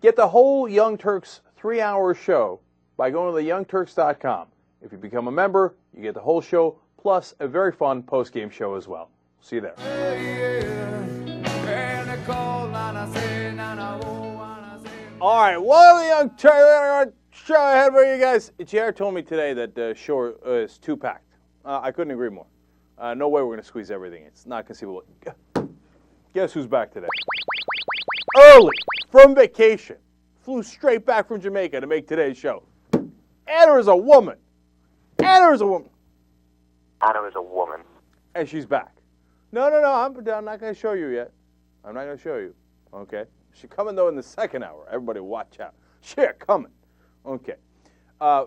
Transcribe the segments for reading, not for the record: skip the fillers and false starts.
Get the whole Young Turks 3-hour show by going to theyoungturks.com. If you become a member, you get the whole show, plus a very fun post-game show as well. See you there. All right, well, the Young Turks show ahead for you guys. JR told me today that the show is too packed. I couldn't agree more. No way we're going to squeeze everything in. It's not conceivable. Guess who's back today? Early, from vacation. Flew straight back from Jamaica to make today's show. Anna is a woman. Anna is a woman. Anna is a woman. And she's back. No, I'm not going to show you yet. I'm not going to show you. Okay? She's coming, though, in the second hour. Everybody watch out. She's coming. Okay.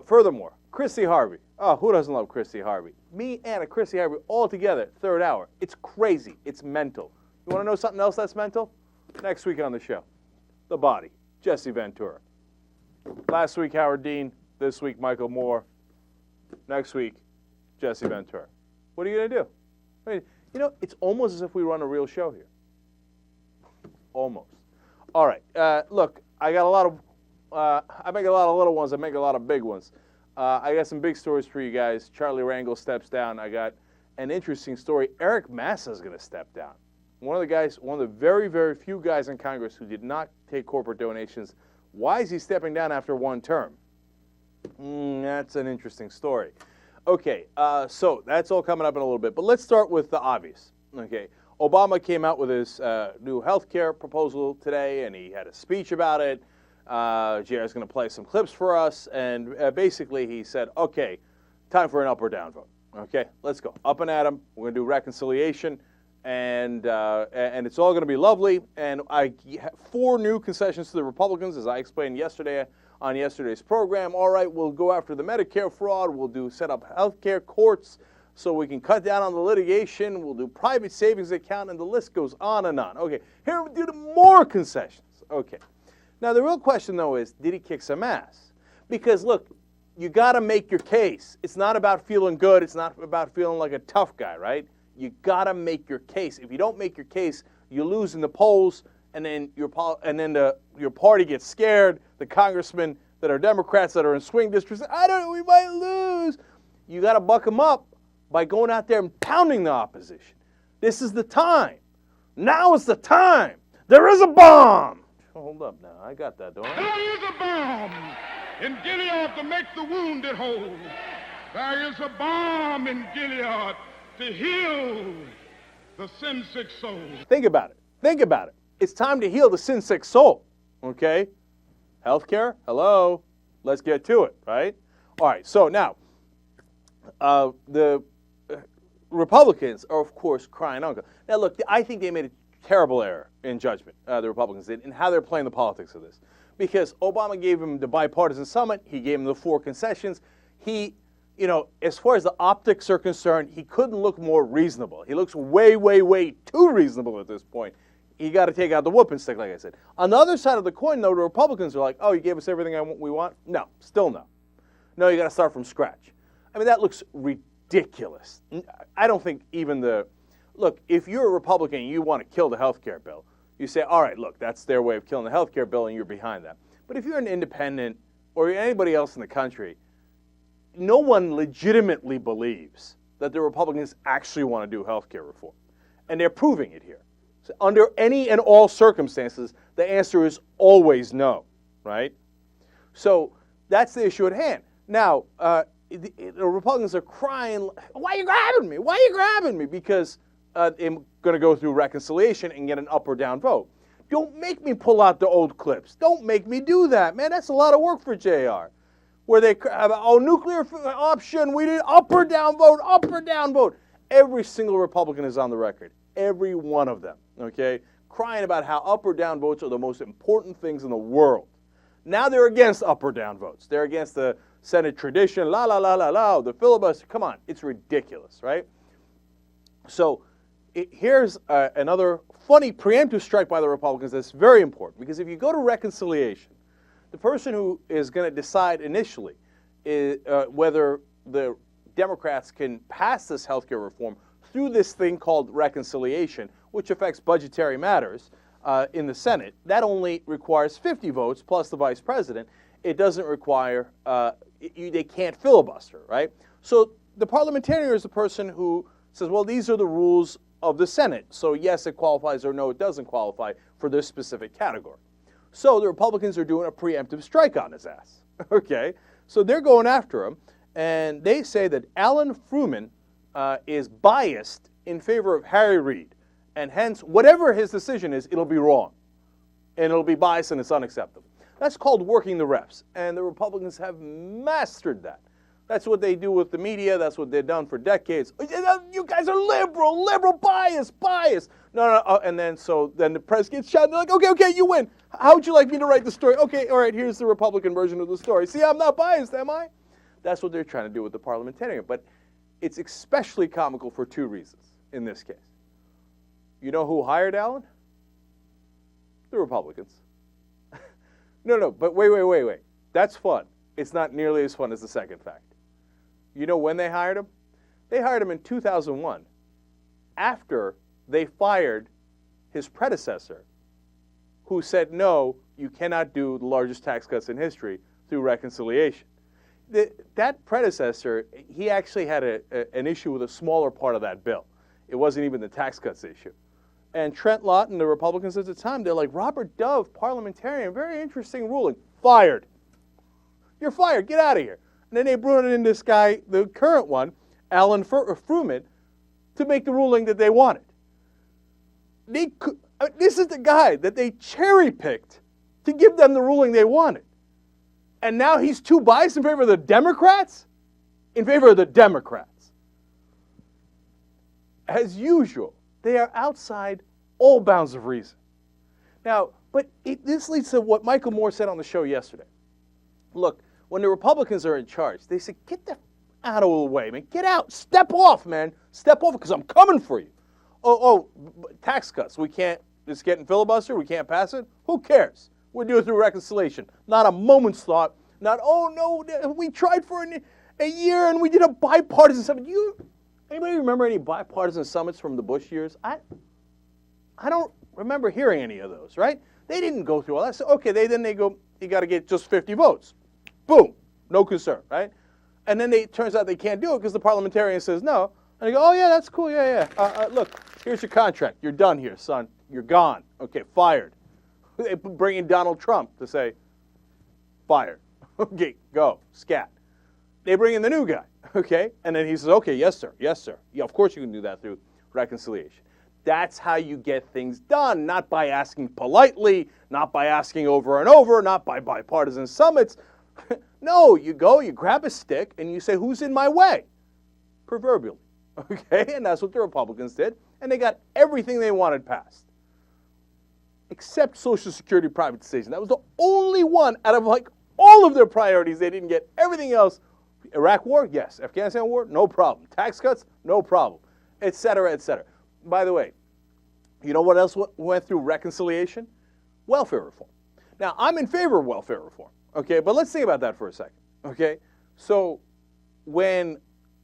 Furthermore, Christy Harvey. Oh, who doesn't love Christy Harvey? Me, Anna, Christy Harvey, all together, third hour. It's crazy. It's mental. You want to know something else that's mental? Next week on the show. The Body. Jesse Ventura. Last week, Howard Dean. This week, Michael Moore. Next week, Jesse Ventura. What are you going to do? I mean, you know, it's almost as if we run a real show here. Almost. All right. Look, I got a lot of, I make a lot of little ones. I make a lot of big ones. I got some big stories for you guys. Charlie Rangel steps down. I got an interesting story. Eric Massa is going to step down. One of the guys, one of the very, very few guys in Congress who did not take corporate donations. Why is he stepping down after one term? That's an interesting story. Okay, so that's all coming up in a little bit. But let's start with the obvious. Okay, Obama came out with his new health care proposal today, and he had a speech about it. JR is going to play some clips for us, and basically he said, okay, time for an up or down vote. Okay, let's go. Up and at 'em. We're going to do reconciliation, and it's all going to be lovely. And I have 4 new concessions to the Republicans, as I explained yesterday on yesterday's program. All right, we'll go after the Medicare fraud. We'll set up health care courts so we can cut down on the litigation. We'll do private savings account, and the list goes on and on. Okay, here we do more concessions. Okay. Now, the real question, though, is, did he kick some ass? Because, look, you got to make your case. It's not about feeling good. It's not about feeling like a tough guy, right? You got to make your case. If you don't make your case, you lose in the polls, and then your party gets scared. The congressmen that are Democrats that are in swing districts, we might lose. You got to buck them up by going out there and pounding the opposition. This is the time. Now is the time. There is a bomb. Hold up now. I got that, don't I? There is a bomb in Gilead to make the wounded whole. There is a bomb in Gilead to heal the sin-sick soul. Think about it. Think about it. It's time to heal the sin-sick soul, okay? Healthcare? Hello? Let's get to it, right? All right, so now, the Republicans are, of course, crying uncle. Now, look, I think they made a terrible error in judgment, the Republicans did, in how they're playing the politics of this. Because Obama gave him the bipartisan summit, he gave him the 4 concessions. He, you know, as far as the optics are concerned, he couldn't look more reasonable. He looks way, way, way too reasonable at this point. You got to take out the whooping stick, like I said. On the other side of the coin, though, the Republicans are like, oh, you gave us everything we want? No, still no. No, you got to start from scratch. I mean, that looks ridiculous. I don't think even look, if you're a Republican and you want to kill the health care bill, you say, all right, look, that's their way of killing the health care bill and you're behind that. But if you're an independent or anybody else in the country, no one legitimately believes that the Republicans actually want to do health care reform. And they're proving it here. So under any and all circumstances, the answer is always no, right? So that's the issue at hand. Now, the Republicans are crying, why are you grabbing me? Why are you grabbing me? Because they're going to go through reconciliation and get an up or down vote. Don't make me pull out the old clips. Don't make me do that, man. That's a lot of work for JR. Where they, nuclear option, we did up or down vote, up or down vote. Every single Republican is on the record. Every one of them, okay? Crying about how up or down votes are the most important things in the world. Now they're against up or down votes. They're against the Senate tradition, the filibuster. Come on, it's ridiculous, right? So here's another funny preemptive strike by the Republicans that's very important, because if you go to reconciliation, the person who is going to decide initially is, whether the Democrats can pass this health care reform through this thing called reconciliation, which affects budgetary matters, in the Senate, that only requires 50 votes plus the vice president. It doesn't require, they can't filibuster, right? So the parliamentarian is the person who says, well, these are the rules of the Senate. So yes, it qualifies, or no, it doesn't qualify for this specific category. So the Republicans are doing a preemptive strike on his ass, okay? So they're going after him, and they say that Alan Fruman is biased in favor of Harry Reid, and hence, whatever his decision is, it'll be wrong, and it'll be biased, and it's unacceptable. That's called working the refs, and the Republicans have mastered that. That's what they do with the media. That's what they've done for decades. You guys are liberal, bias. No. And then the press gets shot, and they're like, okay, you win. How would you like me to write the story? Okay, all right, here's the Republican version of the story. See, I'm not biased, am I? That's what they're trying to do with the parliamentarian. But it's especially comical for two reasons in this case. You know who hired Alan? The Republicans. No, but wait. That's fun. It's not nearly as fun as the second fact. You know when they hired him? They hired him in 2001 after they fired his predecessor, who said, no, you cannot do the largest tax cuts in history through reconciliation. That predecessor, he actually had an issue with a smaller part of that bill. It wasn't even the tax cuts issue. And Trent Lott and the Republicans at the time, they're like, Robert Dove, parliamentarian, very interesting ruling. Fired. You're fired. Get out of here. And then they brought in this guy, the current one, Alan Fruman, to make the ruling that they wanted. This is the guy that they cherry-picked to give them the ruling they wanted. And now he's too biased in favor of the Democrats? In favor of the Democrats. As usual, they are outside all bounds of reason. Now, but this leads to what Michael Moore said on the show yesterday. Look, when the Republicans are in charge, they say, get the out of the way, man. Get out. Step off, man. Step off because I'm coming for you. Tax cuts. We can't, it's getting filibuster. We can't pass it. Who cares? We'll do it through reconciliation. Not a moment's thought. Not, oh, no, we tried for a year and we did a bipartisan summit. Anybody remember any bipartisan summits from the Bush years? I don't remember hearing any of those, right? They didn't go through all that. So, okay, then they go, you got to get just 50 votes. Boom. No concern, right? And then it turns out they can't do it because the parliamentarian says no. And they go, oh, yeah, that's cool. Yeah. Look, here's your contract. You're done here, son. You're gone. Okay, fired. They bring in Donald Trump to say, fired. Okay, go, scat. They bring in the new guy, okay? And then he says, okay, yes, sir. Yeah, of course you can do that through reconciliation. That's how you get things done, not by asking politely, not by asking over and over, not by bipartisan summits. No, you go, you grab a stick, and you say, who's in my way? Proverbially, okay? And that's what the Republicans did, and they got everything they wanted passed, except Social Security privatization. That was the only one out of, like, all of their priorities. They didn't get everything else. Iraq war, yes. Afghanistan war, no problem. Tax cuts, no problem, et cetera, et cetera. By the way, you know what else went through reconciliation? Welfare reform. Now, I'm in favor of welfare reform, okay? But let's think about that for a second, okay? So when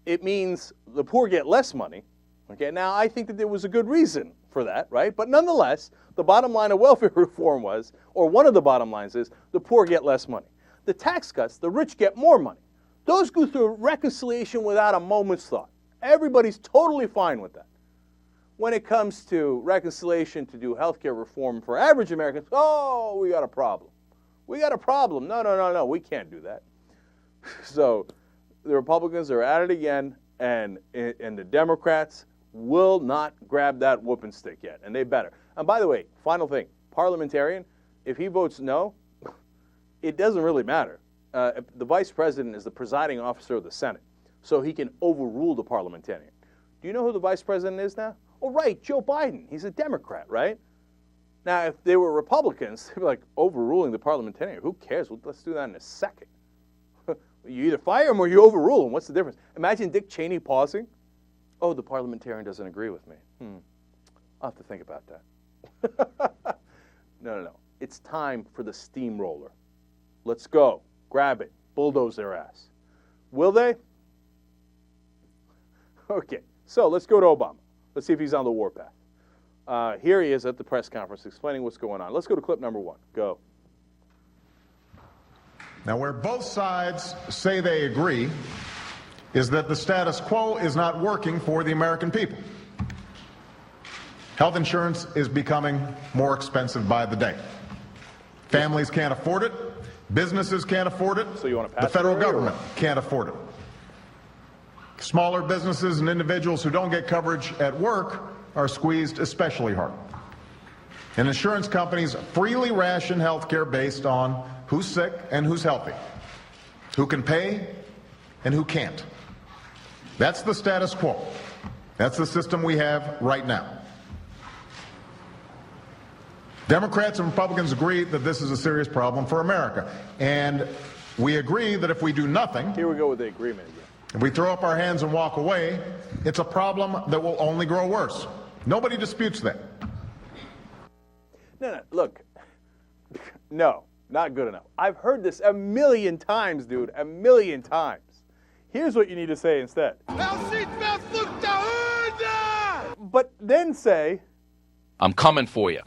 it means the poor get less money, okay, now I think that there was a good reason for that, right? But nonetheless, the bottom line of welfare reform was, or one of the bottom lines is, the poor get less money. The tax cuts, the rich get more money. Those go through reconciliation without a moment's thought. Everybody's totally fine with that. When it comes to reconciliation to do health care reform for average Americans, oh, we got a problem. We got a problem. No, we can't do that. So the Republicans are at it again, and the Democrats will not grab that whooping stick yet, and they better. And by the way, final thing, parliamentarian, if he votes no, it doesn't really matter. The vice president is the presiding officer of the Senate, so he can overrule the parliamentarian. Do you know who the vice president is now? Oh, right, Joe Biden. He's a Democrat, right? Now, if they were Republicans, they'd be like, overruling the parliamentarian. Who cares? Well, let's do that in a second. You either fire him or you overrule him. What's the difference? Imagine Dick Cheney pausing. Oh, the parliamentarian doesn't agree with me. I'll have to think about that. No. It's time for the steamroller. Let's go. Grab it. Bulldoze their ass. Will they? Okay. So let's go to Obama. Let's see if he's on the warpath. Here he is at the press conference explaining what's going on. Let's go to clip number 1. Go. Now, where both sides say they agree is that the status quo is not working for the American people. Health insurance is becoming more expensive by the day. Families can't afford it. Businesses can't afford it. So you want to pass the federal it government can't afford it. Smaller businesses and individuals who don't get coverage at work are squeezed especially hard. And insurance companies freely ration health care based on who's sick and who's healthy, who can pay and who can't. That's the status quo. That's the system we have right now. Democrats and Republicans agree that this is a serious problem for America. And we agree that if we do nothing, here we go with the agreement again. If we throw up our hands and walk away, it's a problem that will only grow worse. Nobody disputes that. No, look. No, not good enough. I've heard this a million times, dude, a million times. Here's what you need to say instead. But then say, I'm coming for you.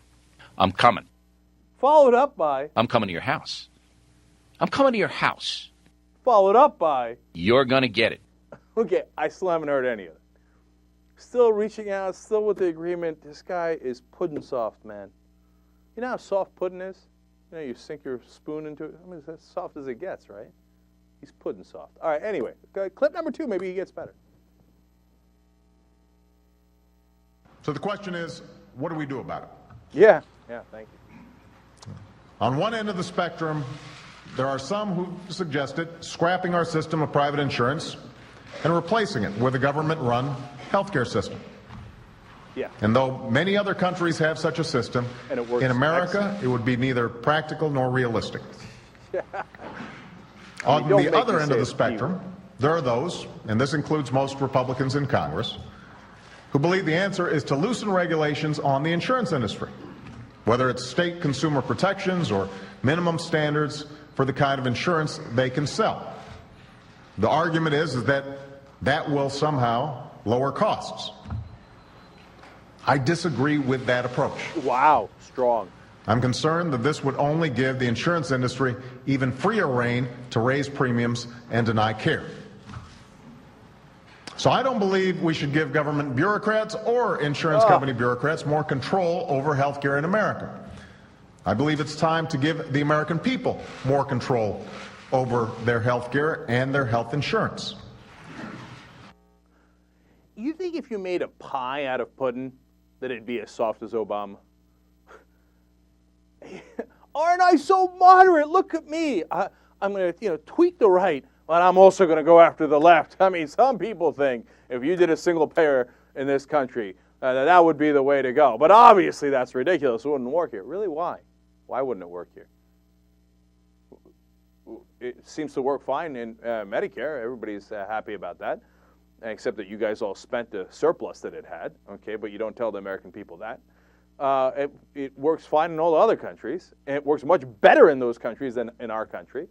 I'm coming. Followed up by, I'm coming to your house. I'm coming to your house. Followed up by, you're going to get it. Okay, I still haven't heard any of it. Still reaching out, still with the agreement. This guy is pudding soft, man. You know how soft pudding is? You know, you sink your spoon into it. I mean, it's as soft as it gets, right? He's pudding soft. All right, anyway, clip number 2, maybe he gets better. So the question is, what do we do about it? Yeah, thank you. On one end of the spectrum, there are some who suggested scrapping our system of private insurance and replacing it with a government-run healthcare system. Yeah. And though many other countries have such a system, and it works in America, excellent. It would be neither practical nor realistic. I mean, On the other end of the spectrum, there are those, and this includes most Republicans in Congress, who believe the answer is to loosen regulations on the insurance industry, whether it's state consumer protections or minimum standards for the kind of insurance they can sell. The argument is that that will somehow lower costs. I disagree with that approach. Wow, strong. I'm concerned that this would only give the insurance industry even freer rein to raise premiums and deny care. So I don't believe we should give government bureaucrats or insurance company bureaucrats more control over health care in America. I believe it's time to give the American people more control over their health care and their health insurance. You think if you made a pie out of pudding, that it'd be as soft as Obama? Aren't I so moderate? Look at me. I'm going to, tweak the right, but I'm also going to go after the left. I mean, some people think if you did a single payer in this country, that would be the way to go. But obviously that's ridiculous. It wouldn't work here. Really, why? Why wouldn't it work here? It seems to work fine in Medicare. Everybody's happy about that, except that you guys all spent the surplus that it had, okay? But you don't tell the American people that. It works fine in all the other countries, and it works much better in those countries than in our country.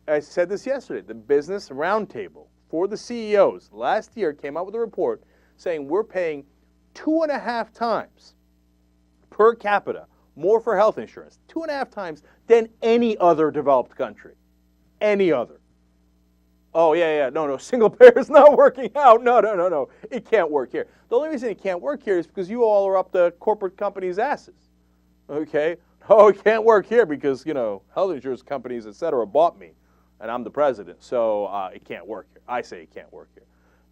I said this yesterday. The Business Roundtable for the CEOs last year came out with a report saying we're paying 2.5 times per capita more for health insurance, 2.5 times than any other developed country. Any other. Oh, yeah, no, single payer is not working out. No, it can't work here. The only reason it can't work here is because you all are up the corporate companies' asses, okay? Oh, it can't work here because, health insurance companies, et cetera, bought me, and I'm the president, so it can't work here. I say it can't work here.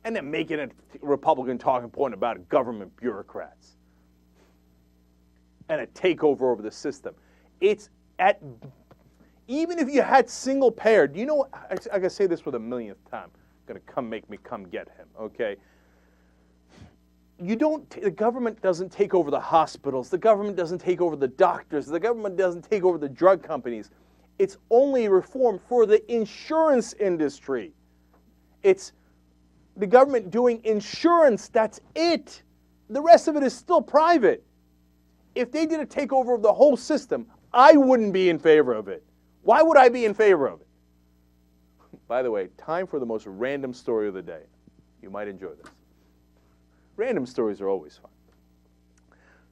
And then making a Republican talking point about government bureaucrats and a takeover over the system. It's at... Even if you had single payer, do you know what? I can say this for the millionth time. Going to make me come get him, okay? The government doesn't take over the hospitals. The government doesn't take over the doctors. The government doesn't take over the drug companies. It's only reform for the insurance industry. It's the government doing insurance. That's it. The rest of it is still private. If they did a takeover of the whole system, I wouldn't be in favor of it. Why would I be in favor of it? By the way, time for the most random story of the day. You might enjoy this. Random stories are always fun.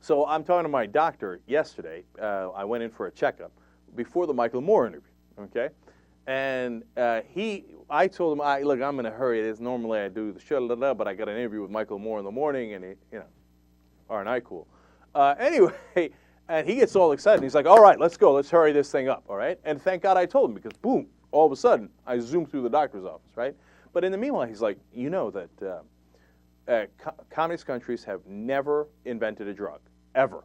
So I'm talking to my doctor yesterday. I went in for a checkup before the Michael Moore interview, okay? And I told him, look, I'm in a hurry. Normally I do the show, but I got an interview with Michael Moore in the morning, and aren't I cool? Anyway, and he gets all excited. He's like, all right, let's go. Let's hurry this thing up, all right? And thank God I told him, because boom, all of a sudden, I zoomed through the doctor's office, right? But in the meanwhile, he's like, you know that communist countries have never invented a drug, ever.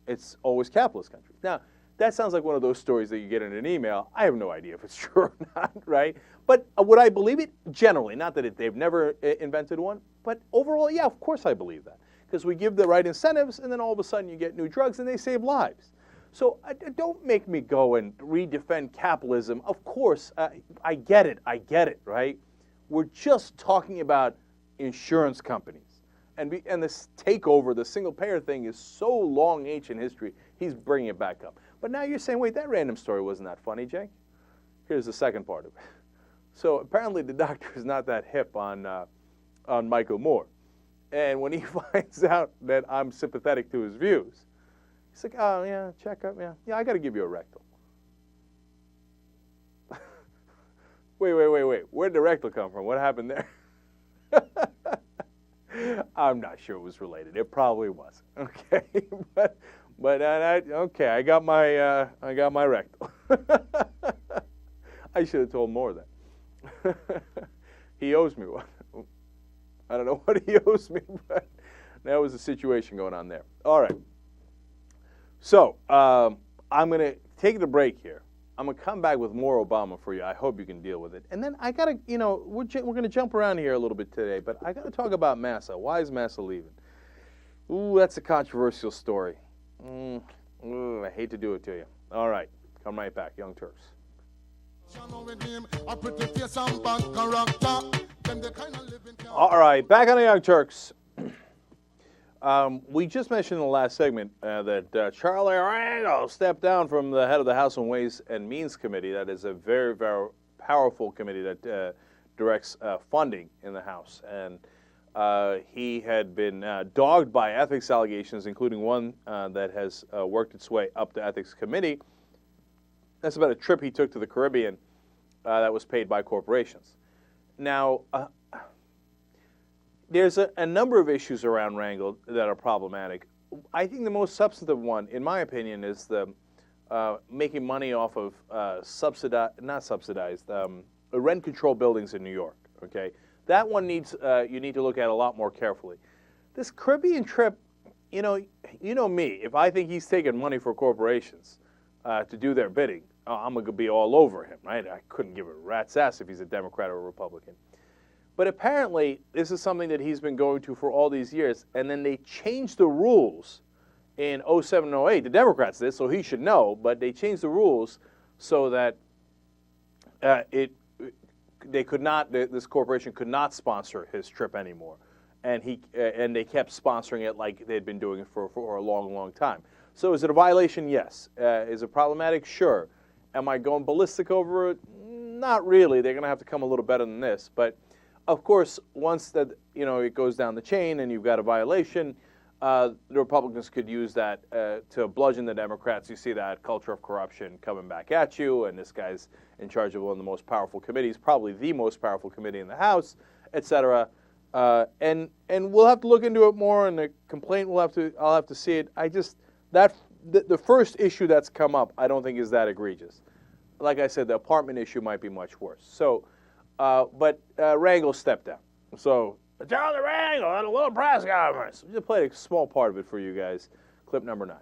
It's always capitalist countries. Now, that sounds like one of those stories that you get in an email. I have no idea if it's true or not, right? But would I believe it? Generally, not that they've never invented one, but overall, yeah, of course I believe that. Because we give the right incentives, and then all of a sudden you get new drugs, and they save lives. So don't make me go and redefend capitalism. Of course, I get it, right? We're just talking about insurance companies. And this takeover, the single-payer thing is so long ancient history, he's bringing it back up. But now you're saying, wait, that random story wasn't that funny, Jake? Here's the second part of it. So apparently the doctor is not that hip on Michael Moore. And when he finds out that I'm sympathetic to his views, he's like, oh, yeah, checkup, yeah, I got to give you a rectal. Wait. Where did the rectal come from? What happened there? I'm not sure it was related. It probably wasn't. Okay, okay. I got my rectal. I should have told more of that. He owes me one. I don't know what he owes me, but that was the situation going on there. All right. So I'm going to take the break here. I'm going to come back with more Obama for you. I hope you can deal with it. And then I got to, we're going to jump around here a little bit today, but I got to talk about Massa. Why is Massa leaving? Ooh, that's a controversial story. I hate to do it to you. All right. Come right back. Young Turks. All right. Back on the Young Turks. We just mentioned in the last segment that Charlie Rangel stepped down from the head of the House and Ways and Means Committee. That is a very, very powerful committee that directs funding in the House. And he had been dogged by ethics allegations, including one that has worked its way up the Ethics Committee. That's about a trip he took to the Caribbean that was paid by corporations. Now, there's a number of issues around Rangel that are problematic. I think the most substantive one, in my opinion, is the making money off of rent control buildings in New York. Okay, that one needs you need to look at a lot more carefully. This Caribbean trip, you know me. If I think he's taking money for corporations to do their bidding, I'm gonna be all over him, right? I couldn't give a rat's ass if he's a Democrat or a Republican. But apparently, this is something that he's been going to for all these years, and then they changed the rules in 07 and 08. The Democrats did, so he should know, but they changed the rules so that this corporation could not sponsor his trip anymore, and they kept sponsoring it like they'd been doing it for a long, long time. So is it a violation? Yes. Is it problematic? Sure. Am I going ballistic over it? Not really. They're going to have to come a little better than this, but. Of course, once that it goes down the chain and you've got a violation, the Republicans could use that to bludgeon the Democrats. You see that culture of corruption coming back at you, and this guy's in charge of one of the most powerful committees, probably the most powerful committee in the House, etc. And we'll have to look into it more. And the complaint I'll have to see it. The first issue that's come up, I don't think is that egregious. Like I said, the apartment issue might be much worse. So. But Rangel stepped down. So, Charlie Rangel had a little press conference. We just played a small part of it for you guys. Clip number 9.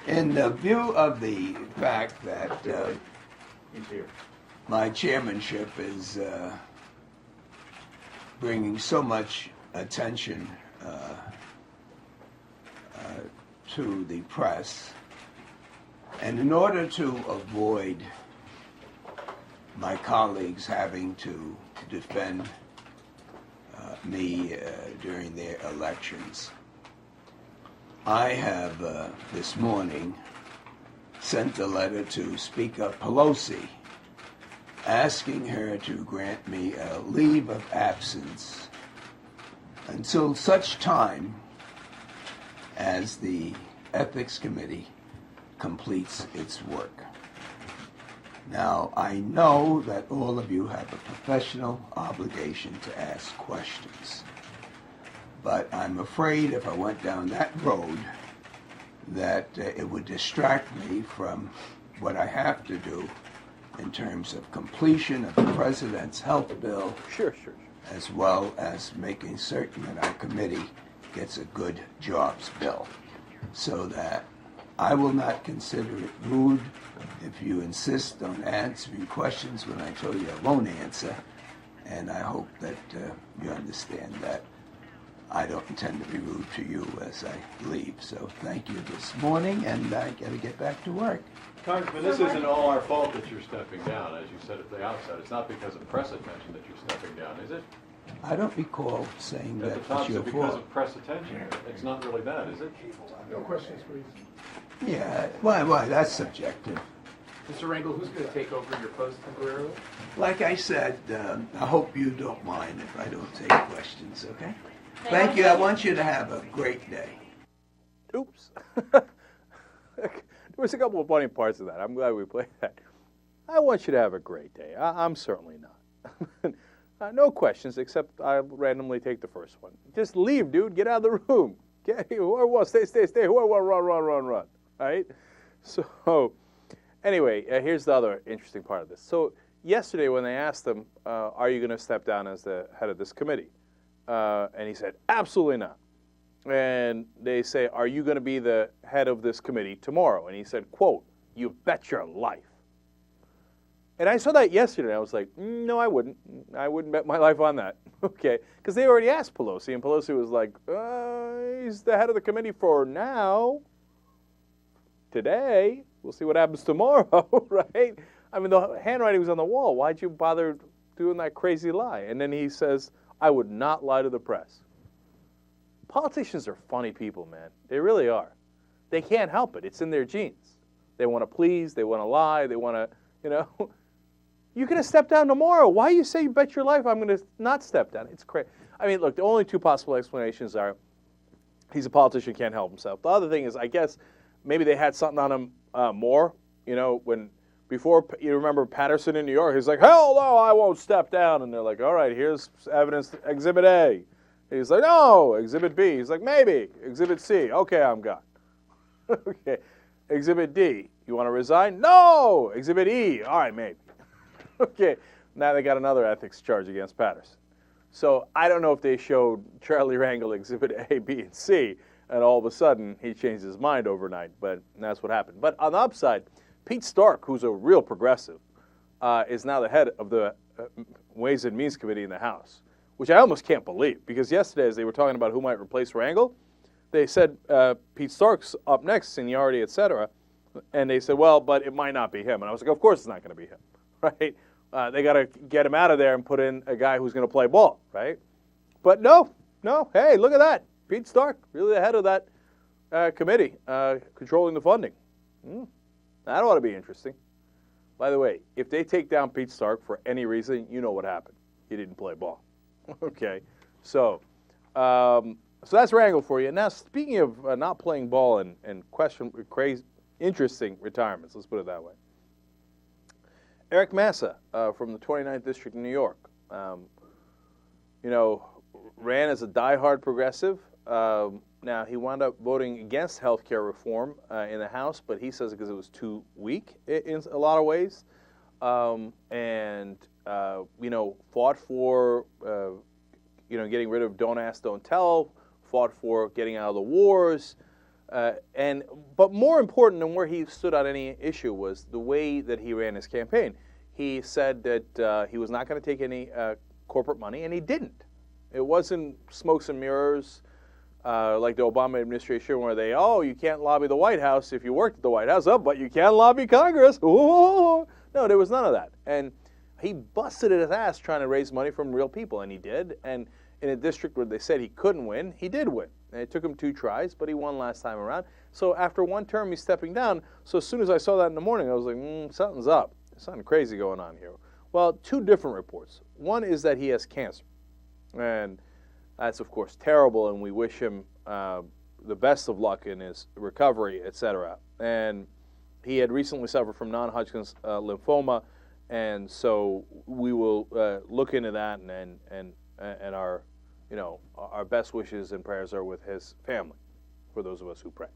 In view of the fact that my chairmanship is bringing so much attention to the press, and in order to avoid my colleagues having to defend me during their elections, I have this morning sent a letter to Speaker Pelosi asking her to grant me a leave of absence until such time as the Ethics Committee completes its work. Now, I know that all of you have a professional obligation to ask questions, but I'm afraid if I went down that road that it would distract me from what I have to do in terms of completion of the President's health bill, Sure. as well as making certain that our committee gets a good jobs bill, so that I will not consider it rude if you insist on answering questions when I tell you I won't answer, and I hope that you understand that I don't intend to be rude to you as I leave. So thank you this morning, and I got to get back to work. Congressman, this isn't all our fault that you're stepping down, as you said at the outset. It's not because of press attention that you're stepping down, is it? I don't recall saying At that the top, it's your said because fault. of press attention. It's not really that, is it? No questions, please. Yeah, why, that's subjective. Mr. Rangel, who's going to take over your post temporarily? Like I said, I hope you don't mind if I don't take questions, okay? Thank you. I want you to have a great day. Oops. There was a couple of funny parts of that. I'm glad we played that. I want you to have a great day. I'm certainly not. No questions, except I randomly take the first one. Just leave, dude. Get out of the room. Stay. Whoever, run. All right? So, anyway, here's the other interesting part of this. So, yesterday when they asked him, are you going to step down as the head of this committee? And he said, absolutely not. And they say, are you going to be the head of this committee tomorrow? And he said, quote, you bet your life. And I saw that yesterday. I was like, no, I wouldn't. I wouldn't bet my life on that. Okay. Because they already asked Pelosi, and Pelosi was like, he's the head of the committee for now. Today. We'll see what happens tomorrow, right? I mean, the handwriting was on the wall. Why'd you bother doing that crazy lie? And then he says, I would not lie to the press. Politicians are funny people, man. They really are. They can't help it. It's in their genes. They want to please. They want to lie. They want to, You're going to step down tomorrow. Why you say you bet your life I'm going to not step down? It's crazy. I mean, look, the only two possible explanations are he's a politician, can't help himself. The other thing is, I guess, maybe they had something on him more. Before, you remember Patterson in New York, he's like, hell no, I won't step down. And they're like, all right, here's evidence, Exhibit A. He's like, no, Exhibit B. He's like, maybe. Exhibit C. Okay, I'm gone. Okay. Exhibit D, you want to resign? No. Exhibit E, all right, maybe. Okay, now they got another ethics charge against Patterson. So I don't know if they showed Charlie Rangel Exhibit A, B, and C, and all of a sudden he changed his mind overnight, but that's what happened. But on the upside, Pete Stark, who's a real progressive, is now the head of the Ways and Means Committee in the House, which I almost can't believe, because yesterday as they were talking about who might replace Rangel, they said Pete Stark's up next, seniority, et cetera, and they said, well, but it might not be him. And I was like, of course it's not going to be him, right? They got to get him out of there and put in a guy who's going to play ball, right? But no, hey, look at that. Pete Stark, really the head of that committee, controlling the funding. That ought to be interesting. By the way, if they take down Pete Stark for any reason, you know what happened. He didn't play ball. Okay, so that's Rangel for you. Now, speaking of not playing ball and interesting retirements, let's put it that way. Eric Massa from the 29th District in New York, ran as a diehard progressive. Now, he wound up voting against health care reform in the House, but he says because it was too weak in a lot of ways, and fought for, getting rid of Don't Ask, Don't Tell, fought for getting out of the wars, but more important than where he stood on any issue was the way that he ran his campaign. He said that he was not going to take any corporate money, and he didn't. It wasn't smokes and mirrors like the Obama administration where you can't lobby the White House if you worked at the White House, but you can lobby Congress. Ooh. No, there was none of that. And he busted his ass trying to raise money from real people, and he did. And in a district where they said he couldn't win, he did win. And it took him 2 tries, but he won last time around. So after one term, he's stepping down. So as soon as I saw that in the morning, I was like, something's up. There's something crazy going on here. Well, 2 different reports. One is that he has cancer. And That's, of course, terrible, and we wish him the best of luck in his recovery, etc. And he had recently suffered from non-Hodgkin's lymphoma, and so we will look into that, and our, our best wishes and prayers are with his family, for those of us who pray.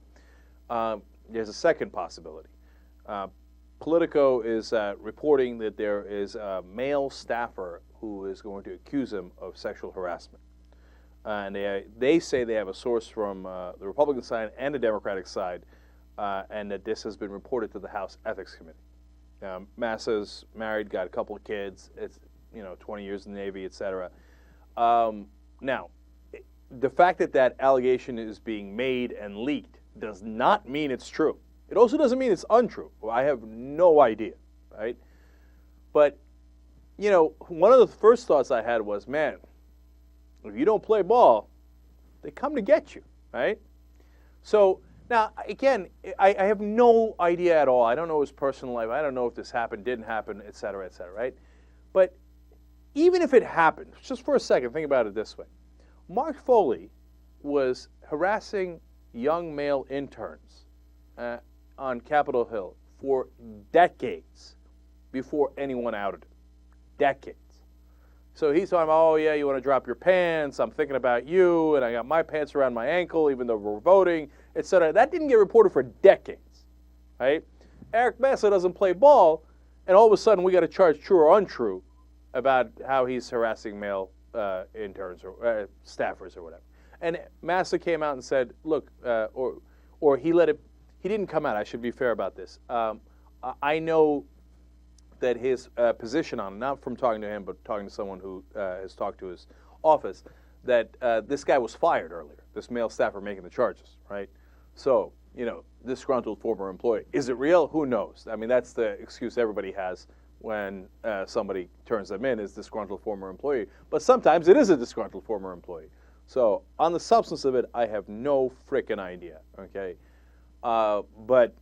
There's a second possibility. Politico is reporting that there is a male staffer who is going to accuse him of sexual harassment. And they say they have a source from the Republican side and the Democratic side, and that this has been reported to the House Ethics Committee. Massa's married, got a couple of kids, it's 20 years in the Navy, etc. Now, the fact that that allegation is being made and leaked does not mean it's true. It also doesn't mean it's untrue. I have no idea, right? But, one of the first thoughts I had was, man, if you don't play ball, they come to get you, right? So, now, again, I have no idea at all. I don't know his personal life. I don't know if this happened, didn't happen, et cetera, right? But even if it happened, just for a second, think about it this way. Mark Foley was harassing young male interns on Capitol Hill for decades before anyone outed him. Decades. So he's talking about, oh, yeah, you want to drop your pants, I'm thinking about you, and I got my pants around my ankle, even though we're voting, etc. That didn't get reported for decades, right? Eric Massa doesn't play ball, and all of a sudden we got to charge true or untrue about how he's harassing male interns or staffers or whatever. And Massa came out and said, look, or he didn't come out, I should be fair about this. I know that his position on it, not from talking to him, but talking to someone who has talked to his office, that this guy was fired earlier, this male staffer making the charges, right? So, disgruntled former employee. Is it real? Who knows? I mean, that's the excuse everybody has when somebody turns them in, is disgruntled former employee. But sometimes it is a disgruntled former employee. So on the substance of it, I have no frickin' idea, okay? But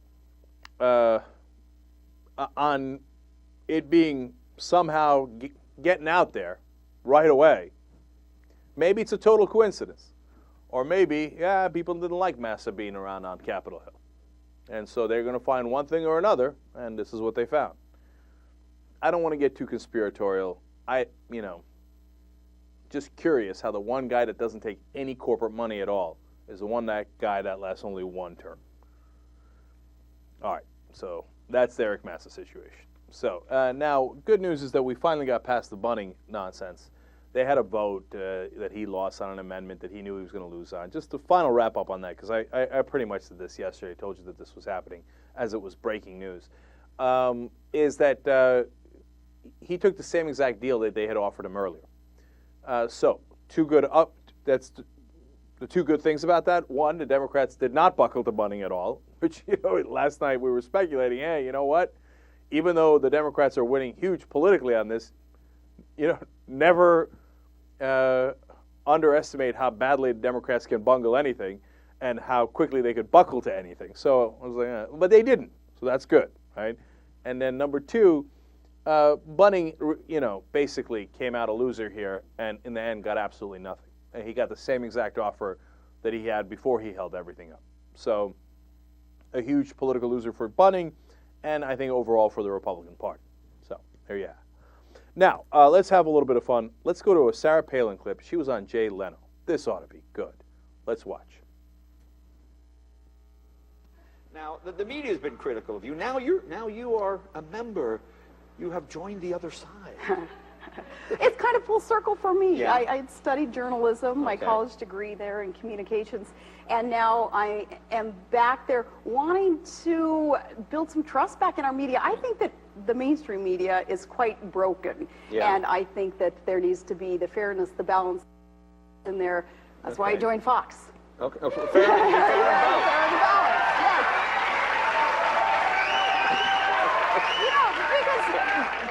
on it being somehow getting out there right away, maybe it's a total coincidence. Or maybe, people didn't like Massa being around on Capitol Hill. And so they're going to find one thing or another, and this is what they found. I don't want to get too conspiratorial. Just curious how the one guy that doesn't take any corporate money at all is the one guy that lasts only one term. All right, so that's the Eric Massa situation. So now, good news is that we finally got past the Bunning nonsense. They had a vote that he lost on an amendment that he knew he was going to lose on. Just the final wrap up on that, because I pretty much did this yesterday. I told you that this was happening as it was breaking news, is that he took the same exact deal that they had offered him earlier. So, that's the two good things about that. One, the Democrats did not buckle to Bunning at all, which, last night we were speculating, hey, you know what? Even though the Democrats are winning huge politically on this, never underestimate how badly the Democrats can bungle anything and how quickly they could buckle to anything. So I was like, but they didn't, so that's good, right? And then number two, Bunning, basically came out a loser here and in the end got absolutely nothing. And he got the same exact offer that he had before he held everything up. So a huge political loser for Bunning, and I think overall for the Republican Party. So there you have it. Now, let's have a little bit of fun. Let's go to a Sarah Palin clip. She was on Jay Leno. This ought to be good. Let's watch. Now, the media has been critical of you. Now you are a member. You have joined the other side. It's kind of full circle for me. Yeah. I had studied journalism, my college degree there in communications, and now I am back there wanting to build some trust back in our media. I think that the mainstream media is quite broken, and I think that there needs to be the fairness, the balance in there. That's why I joined Fox. Okay. Fair and balanced.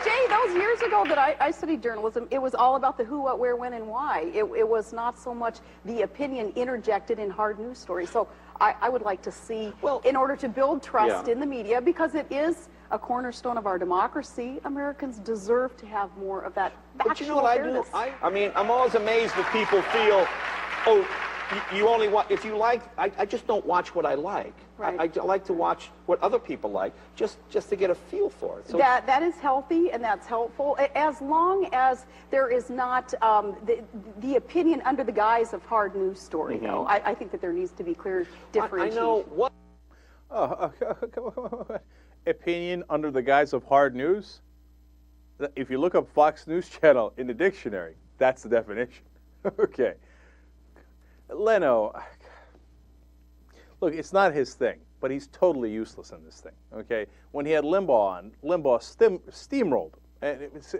Jay, those years ago that I studied journalism, it was all about the who, what, where, when, and why. It was not so much the opinion interjected in hard news stories. So I would like to see in order to build trust in the media, because it is a cornerstone of our democracy. Americans deserve to have more of that factual But you know what fairness. I mean, I'm always amazed that people feel, oh, you only watch, if you like, I just don't watch what I like. Right. I like to watch what other people like, just to get a feel for it. So that is healthy and that's helpful, as long as there is not the opinion under the guise of hard news story, though. I think that there needs to be clear differentiation. I know what... Opinion under the guise of hard news? If you look up Fox News Channel in the dictionary, that's the definition. Okay. Leno, look, it's not his thing, but he's totally useless in this thing, okay? When he had Limbaugh on, Limbaugh steamrolled him, and it was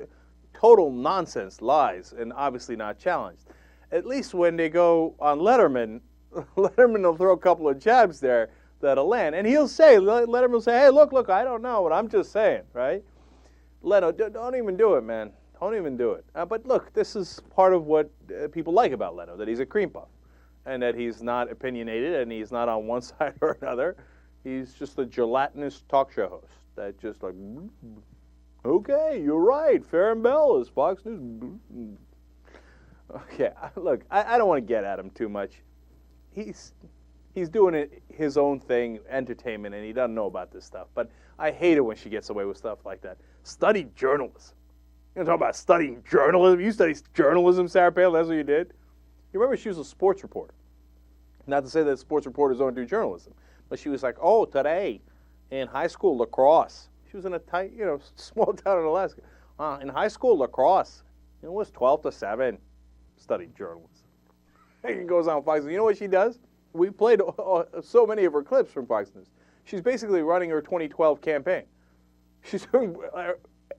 total nonsense, lies, and obviously not challenged. At least when they go on Letterman, Letterman will throw a couple of jabs there that'll land, and he'll say, Letterman will say, hey, look, I don't know, but I'm just saying, right? Leno, don't even do it, man. Don't even do it. But look, this is part of what people like about Leno, that he's a cream puff, and that he's not opinionated, and he's not on one side or another. He's just a gelatinous talk show host that just like, okay, you're right, Farron Bell is Fox News. Okay, look, I don't want to get at him too much. He's doing it his own thing, entertainment, and he doesn't know about this stuff. But I hate it when she gets away with stuff like that. Study journalism. You talk about studying journalism? You study journalism, Sarah Palin, that's what you did? You remember she was a sports reporter. Not to say that sports reporters don't do journalism, but she was like, oh, today in high school lacrosse. She was in a tight, small town in Alaska. In high school lacrosse, it was 12-7. Studied journalism. And it goes on Fox News. You know what she does? We played so many of her clips from Fox News. She's basically running her 2012 campaign. She's doing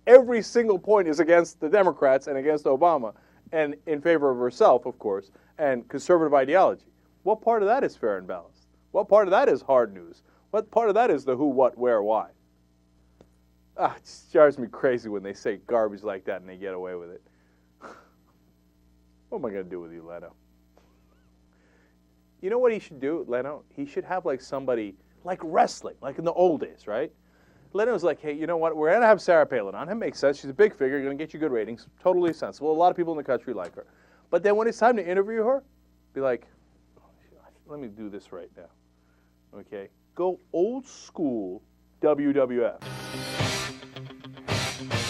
every single point is against the Democrats and against Obama, and in favor of herself, of course, and conservative ideology. What part of that is fair and balanced? What part of that is hard news? What part of that is the who, what, where, why? It just drives me crazy when they say garbage like that and they get away with it. What am I going to do with you, Leno? You know what he should do, Leno? He should have like somebody, like wrestling, like in the old days, right? Leno's like, hey, you know what? We're going to have Sarah Palin on. It makes sense. She's a big figure. Going to get you good ratings. Totally sensible. A lot of people in the country like her. But then when it's time to interview her, be like, let me do this right now. Okay? Go old school WWF.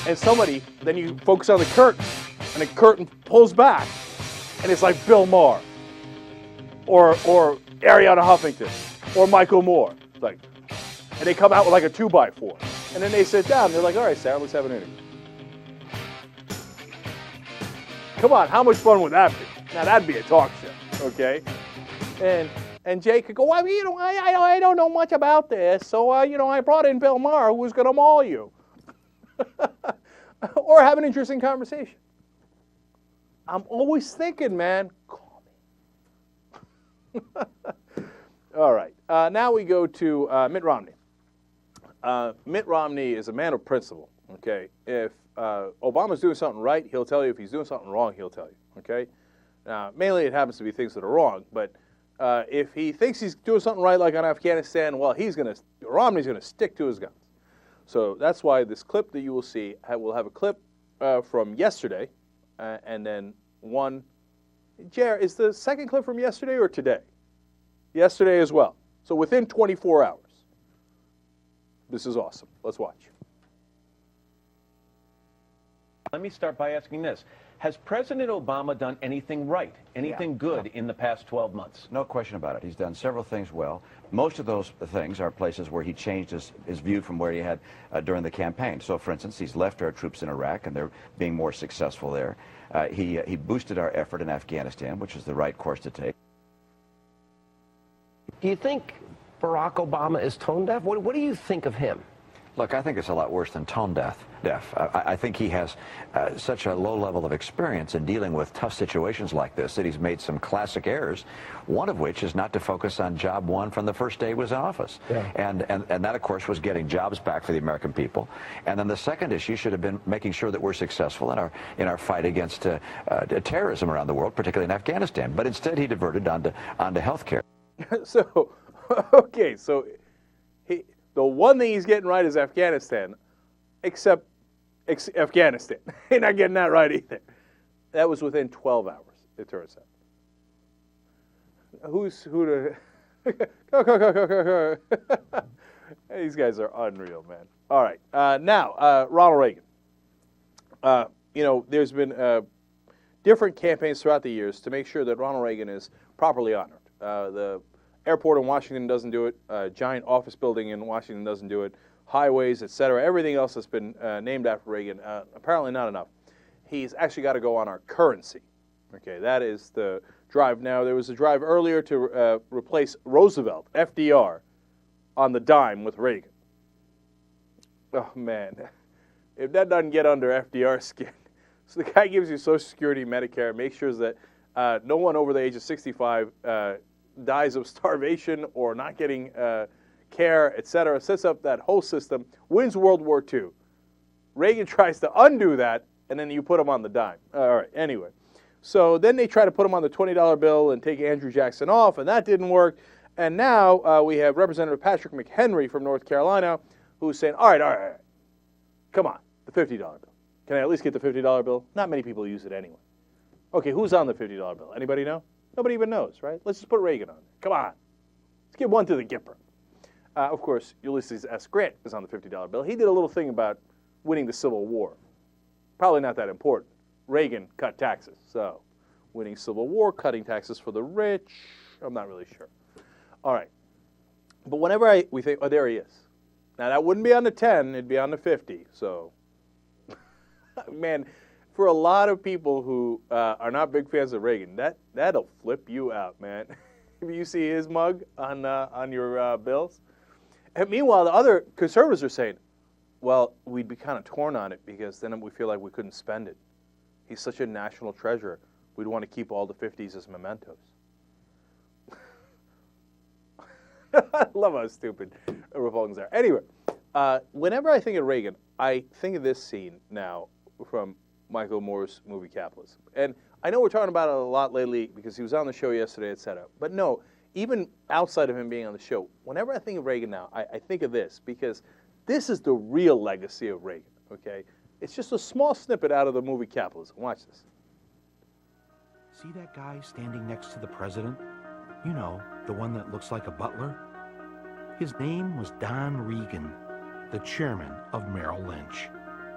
And somebody, then you focus on the curtain, and the curtain pulls back, and it's like Bill Maher, or Ariana Huffington, or Michael Moore. It's like, and they come out with like a 2x4. And then they sit down, and they're like, all right, Sarah, let's have an interview. Come on, how much fun would that be? Now, that'd be a talk show, okay? And Jay could go, well, I don't know much about this, so, I brought in Bill Maher, who was going to maul you. Or have an interesting conversation. I'm always thinking, man, call me. All right. Now we go to Mitt Romney. Mitt Romney is a man of principle, okay? If Obama's doing something right, he'll tell you. If he's doing something wrong, he'll tell you, okay? Mainly it happens to be things that are wrong, but if he thinks he's doing something right, like on Afghanistan, well, Romney's going to stick to his guns. So that's why this clip that you will see will have a clip from yesterday, and then one. Jer, is the second clip from yesterday or today? Yesterday as well. So within 24 hours. This is awesome. Let's watch. Let me start by asking this. Has President Obama done anything right, anything good in the past 12 months? No question about it. He's done several things well. Most of those things are places where he changed his view from where he had during the campaign. So, for instance, he's left our troops in Iraq, and they're being more successful there. He boosted our effort in Afghanistan, which is the right course to take. Do you think Barack Obama is tone deaf? What do you think of him? Look, I think it's a lot worse than tone deaf. I think he has such a low level of experience in dealing with tough situations like this that he's made some classic errors, one of which is not to focus on job one from the first day he was in office. Yeah. And that, of course, was getting jobs back for the American people. And then the second issue should have been making sure that we're successful in our fight against terrorism around the world, particularly in Afghanistan. But instead he diverted onto health care. So, Okay, so the one thing he's getting right is Afghanistan, except Afghanistan. He's not getting that right either. That was within 12 hours, it turns out. Who to... Go. These guys are unreal, man. All right. Now, Ronald Reagan. There's been different campaigns throughout the years to make sure that Ronald Reagan is properly honored. The airport in Washington doesn't do it. Giant office building in Washington doesn't do it. Highways, etc. Everything else has been named after Reagan. Apparently not enough. He's actually got to go on our currency. Okay, that is the drive. Now, there was a drive earlier to replace Roosevelt, FDR, on the dime with Reagan. Oh, man. If that doesn't get under FDR's skin. So the guy gives you Social Security, Medicare, makes sure that no one over the age of 65 dies of starvation or not getting care, etc. Sets up that whole system, wins World War II. Reagan tries to undo that, and then you put him on the dime. All right, anyway. So then they try to put him on the $20 bill and take Andrew Jackson off, and that didn't work. And now we have Representative Patrick McHenry from North Carolina who's saying, all right, come on, the $50 bill. Can I at least get the $50 bill? Not many people use it anyway. Okay, who's on the $50 bill? Anybody know? Nobody even knows, right? Let's just put Reagan on there. Come on. Let's give one to the Gipper. Of course, Ulysses S. Grant is on the $50 bill. He did a little thing about winning the Civil War. Probably not that important. Reagan cut taxes. So, winning Civil War, cutting taxes for the rich, I'm not really sure. All right. But whenever we think, oh, there he is. Now, that wouldn't be on the 10, it'd be on the 50. So, man, for a lot of people who are not big fans of Reagan, that'll flip you out, man. If you see his mug on your bills. And meanwhile, the other conservatives are saying, well, we'd be kind of torn on it because then we feel like we couldn't spend it. He's such a national treasure. We'd want to keep all the 50s as mementos. I love how stupid Republicans are. Anyway, whenever I think of Reagan, I think of this scene now from Michael Moore's movie Capitalism. And I know we're talking about it a lot lately because he was on the show yesterday, etc. But no, even outside of him being on the show, whenever I think of Reagan now, I think of this because this is the real legacy of Reagan, okay? It's just a small snippet out of the movie Capitalism. Watch this. See that guy standing next to the president? You know, the one that looks like a butler? His name was Don Reagan, the chairman of Merrill Lynch,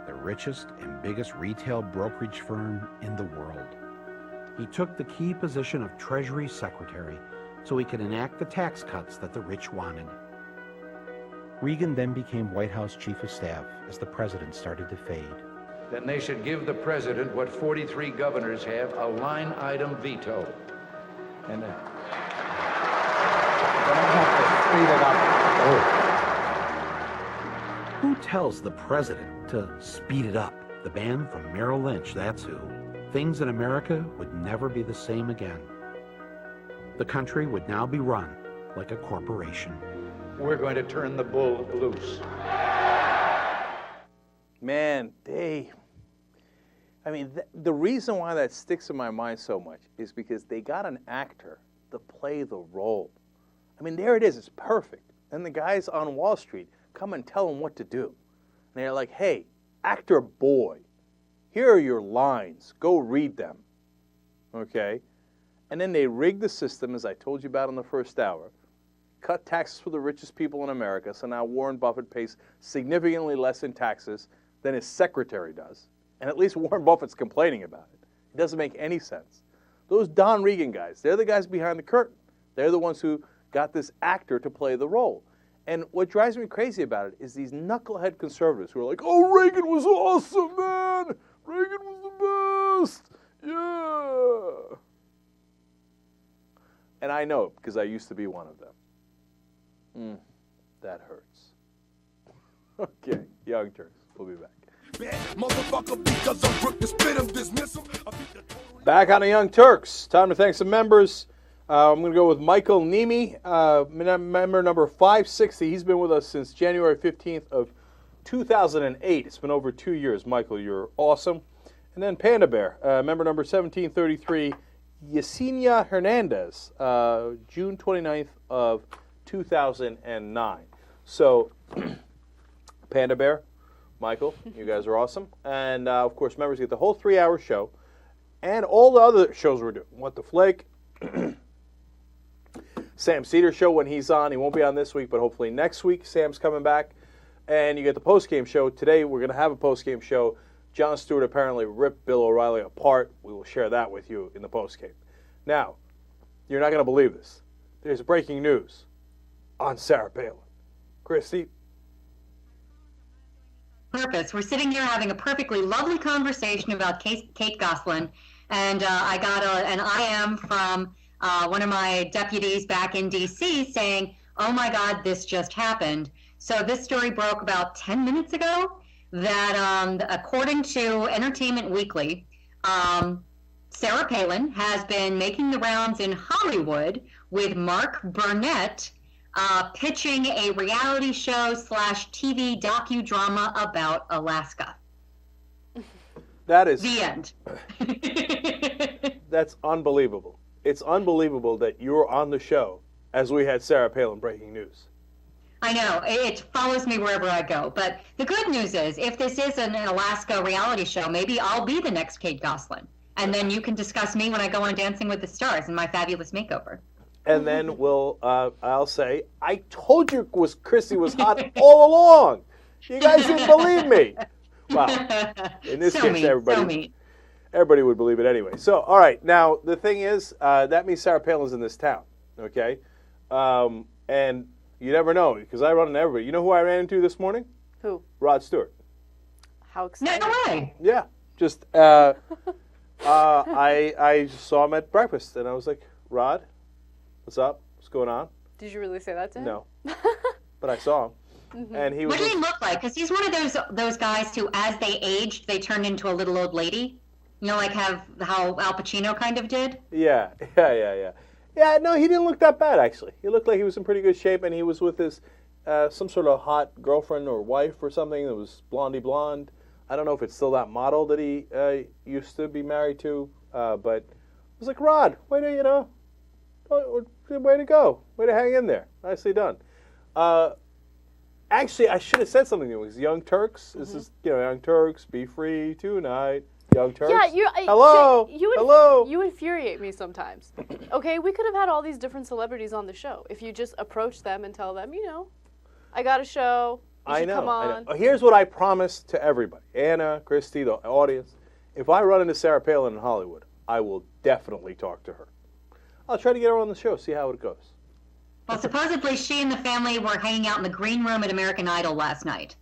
the richest and biggest retail brokerage firm in the world. He took the key position of Treasury Secretary so he could enact the tax cuts that the rich wanted. Reagan then became White House Chief of Staff as the president started to fade. Then they should give the president what 43 governors have, a line item veto. And Who tells the president to speed it up? The man from Merrill Lynch, that's who. Things in America would never be the same again. The country would now be run like a corporation. We're going to turn the bull loose. Man, the reason why that sticks in my mind so much is because they got an actor to play the role. I mean, there it is. It's perfect. And the guys on Wall Street come and tell them what to do. And they're like, hey, actor boy, here are your lines. Go read them. Okay? And then they rig the system, as I told you about in the first hour, cut taxes for the richest people in America, so now Warren Buffett pays significantly less in taxes than his secretary does. And at least Warren Buffett's complaining about it. It doesn't make any sense. Those Don Reagan guys, they're the guys behind the curtain. They're the ones who got this actor to play the role. And what drives me crazy about it is these knucklehead conservatives who are like, oh, Reagan was awesome, man! Reagan was the best! Yeah! And I know it because I used to be one of them. That hurts. Okay, Young Turks. We'll be back. Back on the Young Turks. Time to thank some members. I'm going to go with Michael Nemi, member number 560. He's been with us since January 15th of 2008. It's been over 2 years. Michael, you're awesome. And then Panda Bear, member number 1733, Yesenia Hernandez, June 29th of 2009. So, Panda Bear, Michael, you guys are awesome. And, of course, members get the whole 3-hour show and all the other shows we're doing. What the Flake, Sam Cedar show when he's on. He won't be on this week, but hopefully next week Sam's coming back. And you get the post-game show. Today we're going to have a post-game show. Jon Stewart apparently ripped Bill O'Reilly apart. We will share that with you in the post-game. Now, you're not going to believe this. There's breaking news on Sarah Palin. Christy? Purpose. We're sitting here having a perfectly lovely conversation about Kate Gosselin, and I got an IM from one of my deputies back in D.C. saying, oh my God, this just happened. So this story broke about 10 minutes ago that according to Entertainment Weekly, Sarah Palin has been making the rounds in Hollywood with Mark Burnett pitching a reality show / TV docudrama about Alaska. That is the end. That's unbelievable. It's unbelievable that you're on the show as we had Sarah Palin breaking news. I know. It follows me wherever I go. But the good news is, if this is an Alaska reality show, maybe I'll be the next Kate Gosselin. And then you can discuss me when I go on Dancing with the Stars in my fabulous makeover. And then I'll say, I told you Chrissy was hot all along. You guys didn't believe me. Wow. In this case, everybody would believe it anyway. So, all right. Now, the thing is, that means Sarah Palin's in this town, okay? And you never know, because I run into everybody. You know who I ran into this morning? Who? Rod Stewart. How exciting. No way. Yeah. Just, I just saw him at breakfast, and I was like, Rod, what's up? What's going on? Did you really say that to him? No. But I saw him. Mm-hmm. And he was. What did he look like? Because he's one of those guys who, as they aged, they turned into a little old lady. You know, like how Al Pacino kind of did? Yeah. Yeah, no, he didn't look that bad, actually. He looked like he was in pretty good shape, and he was with his some sort of hot girlfriend or wife or something that was blondie blonde. I don't know if it's still that model that he used to be married to, but I was like, Rod, way to go. Way to hang in there. Nicely done. Actually, I should have said something to him. It was Young Turks. Mm-hmm. This is, Young Turks, be free tonight. Young Turks. Yeah, hello. Hello. You infuriate me sometimes. Okay, we could have had all these different celebrities on the show if you just approach them and tell them, I got a show. You should come on. I know. Here's what I promise to everybody, Anna, Christy, the audience. If I run into Sarah Palin in Hollywood, I will definitely talk to her. I'll try to get her on the show, see how it goes. Well, supposedly she and the family were hanging out in the green room at American Idol last night.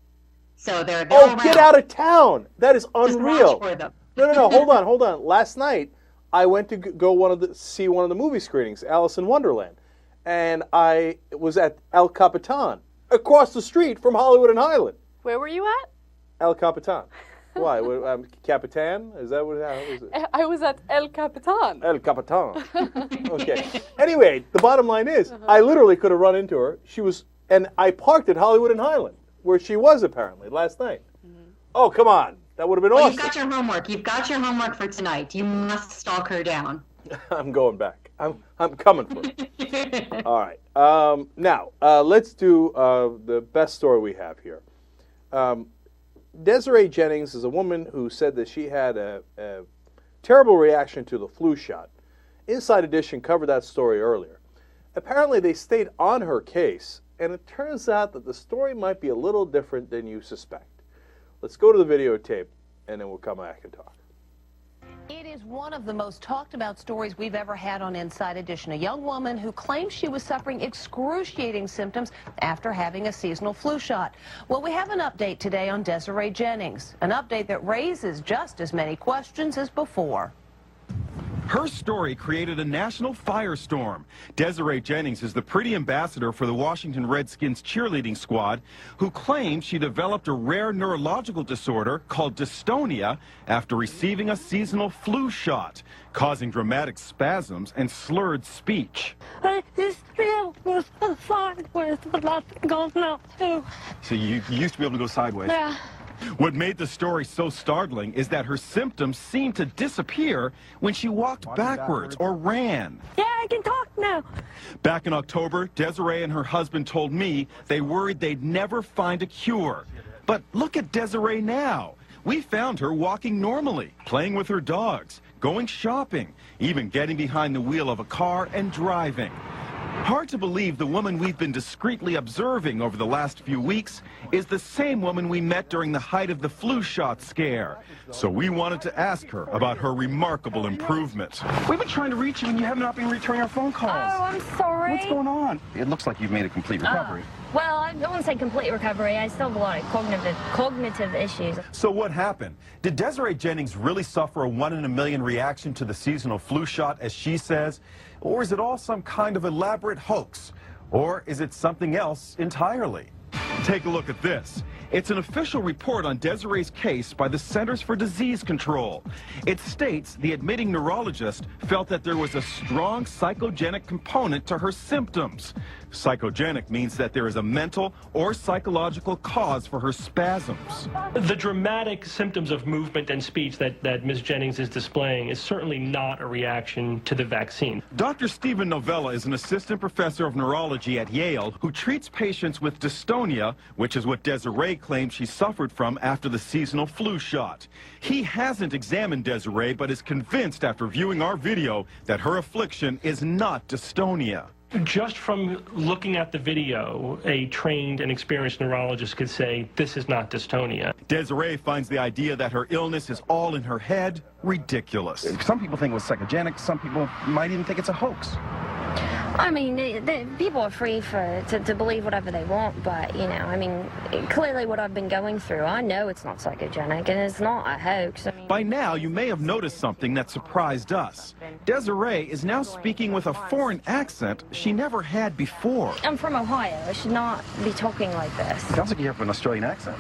So they're around. Get out of town! That is unreal. Just watch for them. No, hold on. Last night, I went to see one of the movie screenings, Alice in Wonderland, and I was at El Capitan, across the street from Hollywood and Highland. Where were you at? El Capitan. Why? Capitan? Is that what it is? I was at El Capitan. El Capitan. Okay. Anyway, the bottom line is, I literally could have run into her. And I parked at Hollywood and Highland, where she was apparently last night. Mm-hmm. Oh, come on. That would have been awesome. You've got your homework. You've got your homework for tonight. You must stalk her down. I'm going back. I'm coming for it. All right. Now, let's do the best story we have here. Desiree Jennings is a woman who said that she had a terrible reaction to the flu shot. Inside Edition covered that story earlier. Apparently, they stayed on her case, and it turns out that the story might be a little different than you suspect. Let's go to the videotape, and then we'll come back and talk. It is one of the most talked about stories we've ever had on Inside Edition. A young woman who claims she was suffering excruciating symptoms after having a seasonal flu shot. Well, we have an update today on Desiree Jennings, an update that raises just as many questions as before. Her story created a national firestorm. Desiree Jennings is the pretty ambassador for the Washington Redskins cheerleading squad who claims she developed a rare neurological disorder called dystonia after receiving a seasonal flu shot, causing dramatic spasms and slurred speech. I just feel sideways, but nothing goes now too. So you used to be able to go sideways? Yeah. What made the story so startling is that her symptoms seemed to disappear when she walked backwards or ran. Yeah, I can talk now. Back in October, Desiree and her husband told me they worried they'd never find a cure. But look at Desiree now. We found her walking normally, playing with her dogs, going shopping, even getting behind the wheel of a car and driving. Hard to believe the woman we've been discreetly observing over the last few weeks is the same woman we met during the height of the flu shot scare. So we wanted to ask her about her remarkable improvement. We've been trying to reach you and you have not been returning our phone calls. Oh, I'm sorry. What's going on? It looks like you've made a complete recovery. Well, I don't want to say complete recovery. I still have a lot of cognitive issues. So what happened? Did Desiree Jennings really suffer a 1 in a million reaction to the seasonal flu shot, as she says? Or is it all some kind of elaborate hoax? Or is it something else entirely? Take a look at this. It's an official report on Desiree's case by the Centers for Disease Control. It states the admitting neurologist felt that there was a strong psychogenic component to her symptoms. Psychogenic means that there is a mental or psychological cause for her spasms. The dramatic symptoms of movement and speech that Ms. Jennings is displaying is certainly not a reaction to the vaccine. Dr. Stephen Novella is an assistant professor of neurology at Yale who treats patients with dystonia, which is what Desiree claims she suffered from after the seasonal flu shot. He hasn't examined Desiree, but is convinced after viewing our video that her affliction is not dystonia. Just from looking at the video, a trained and experienced neurologist could say this is not dystonia. Desiree finds the idea that her illness is all in her head ridiculous. Some people think it was psychogenic. Some people might even think it's a hoax. I mean, people are free to believe whatever they want, but, you know, I mean, clearly what I've been going through, I know it's not psychogenic, and it's not a hoax. I mean, by now, you may have noticed something that surprised us. Desiree is now speaking with a foreign accent she never had before. I'm from Ohio. I should not be talking like this. It sounds like you have an Australian accent.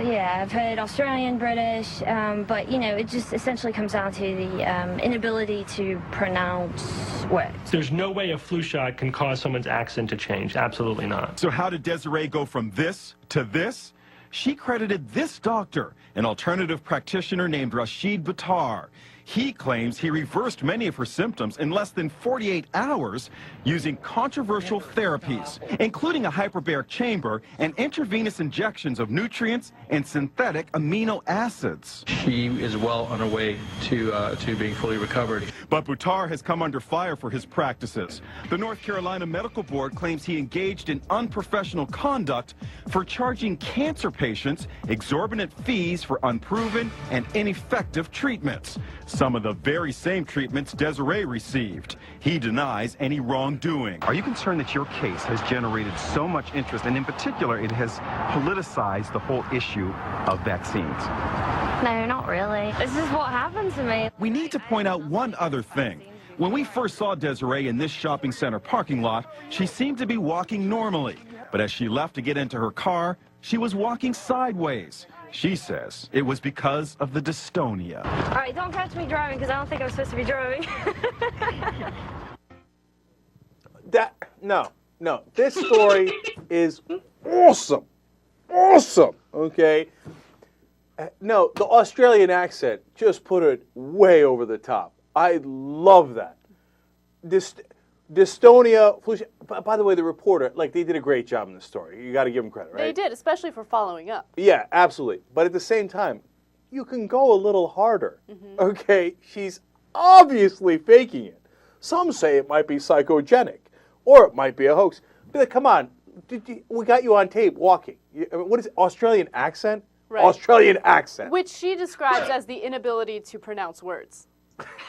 Yeah, I've heard Australian, British, but, you know, it just essentially comes down to the inability to pronounce words. There's no way a flu shot can cause someone's accent to change. Absolutely not. So how did Desiree go from this to this? She credited this doctor, an alternative practitioner named Rashid Buttar. He claims he reversed many of her symptoms in less than 48 hours using controversial therapies, including a hyperbaric chamber and intravenous injections of nutrients and synthetic amino acids. She is well on her way to being fully recovered. But Buttar has come under fire for his practices. The North Carolina Medical Board claims he engaged in unprofessional conduct for charging cancer patients exorbitant fees for unproven and ineffective treatments. Some of the very same treatments Desiree received. He denies any wrongdoing. Are you concerned that your case has generated so much interest, and in particular, it has politicized the whole issue of vaccines? No, not really. This is what happened to me. We need to point out one other thing. When we first saw Desiree in this shopping center parking lot, she seemed to be walking normally. But as she left to get into her car, she was walking sideways. She says it was because of the dystonia. All right, don't catch me driving because I don't think I'm supposed to be driving. No. This story is awesome. Awesome. Okay. No, the Australian accent just put it way over the top. I love that. Dystonia. By the way, the reporter, they did a great job in this story. You got to give them credit, right? They did, especially for following up. Yeah, absolutely. But at the same time, you can go a little harder. Mm-hmm. Okay, she's obviously faking it. Some say it might be psychogenic, or it might be a hoax. But come on, we got you on tape walking. What is it? Australian accent? Right. Australian accent. Which she describes as the inability to pronounce words.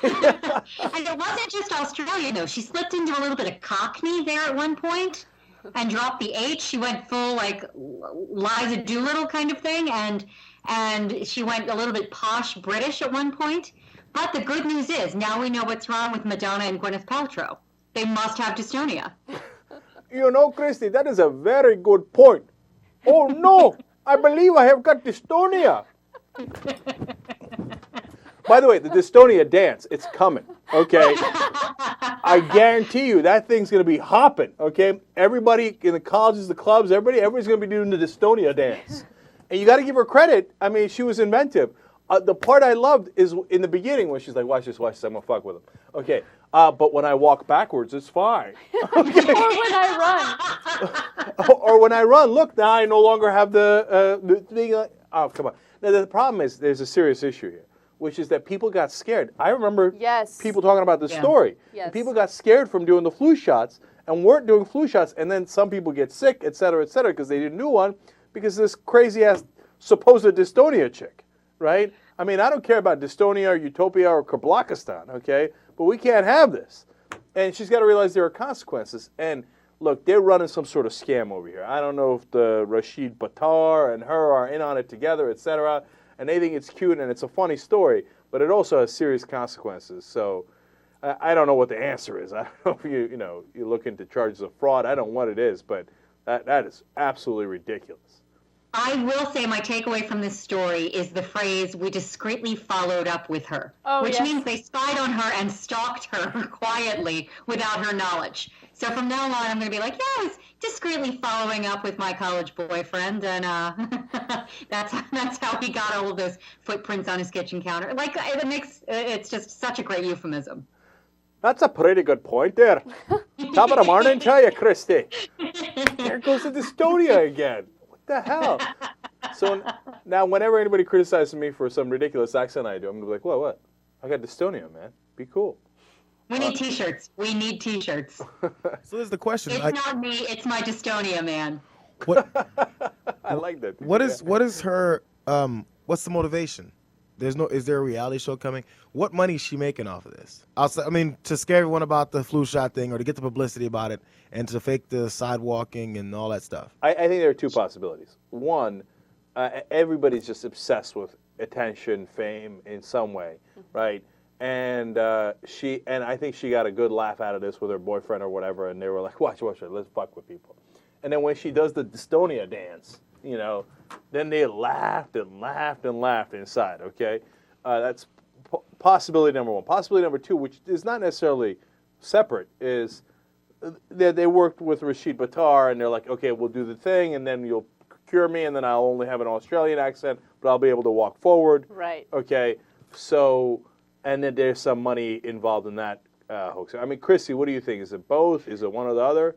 And it wasn't just Australia, though. She slipped into a little bit of Cockney there at one point and dropped the H. She went full, Liza Doolittle kind of thing, and she went a little bit posh British at one point. But the good news is, now we know what's wrong with Madonna and Gwyneth Paltrow. They must have dystonia. You know, Christy, that is a very good point. Oh, no, I believe I have got dystonia. By the way, the dystonia dance, it's coming, okay? I guarantee you that thing's going to be hopping, okay? Everybody in the colleges, the clubs, everybody's going to be doing the dystonia dance. And you got to give her credit. I mean, she was inventive. The part I loved is in the beginning when she's like, watch this, I'm going to fuck with him. Okay, but when I walk backwards, it's fine. Or when I run. Or when I run, look, now I no longer have the thing. Oh, come on. Now, the problem is there's a serious issue here, which is that people got scared. I remember people talking about this story. Yes. People got scared from doing the flu shots and weren't doing flu shots, and then some people get sick, et cetera, because they didn't do one because of this crazy-ass supposed dystonia chick, right? I mean, I don't care about dystonia or utopia or Kablakistan, okay? But we can't have this. And she's got to realize there are consequences. And look, they're running some sort of scam over here. I don't know if the Rashid Buttar and her are in on it together, et cetera. And they think it's cute and it's a funny story, but it also has serious consequences. So I don't know what the answer is. I don't know if you look into charges of fraud. I don't know what it is, but that is absolutely ridiculous. I will say my takeaway from this story is the phrase, we discreetly followed up with her, which means they spied on her and stalked her quietly without her knowledge. So from now on, I'm going to be like, yeah, I was discreetly following up with my college boyfriend, and that's how he got all of those footprints on his kitchen counter. Like, it's just such a great euphemism. That's a pretty good point there. Top of the morning to you, Christy. There goes the dystonia again. The hell? So now whenever anybody criticizes me for some ridiculous accent I do, I'm going to be like, what? I got dystonia, man. Be cool. We need T-shirts. We need T-shirts. So there's the question. It's not me. It's my dystonia, man. What? I like that. What is her? What's the motivation? Is there a reality show coming? What money is she making off of this? I mean, to scare everyone about the flu shot thing, or to get the publicity about it, and to fake the sidewalking and all that stuff. I think there are two possibilities. One, everybody's just obsessed with attention, fame in some way, right? And I think she got a good laugh out of this with her boyfriend or whatever, and they were like, watch her, let's fuck with people. And then when she does the dystonia dance, then they laughed and laughed and laughed inside, okay? That's possibility number one. Possibility number two, which is not necessarily separate, is they worked with Rashid Buttar, and they're like, okay, we'll do the thing, and then you'll cure me, and then I'll only have an Australian accent, but I'll be able to walk forward. Right. Okay, so, and then there's some money involved in that hoax. I mean, Chrissy, what do you think? Is it both? Is it one or the other?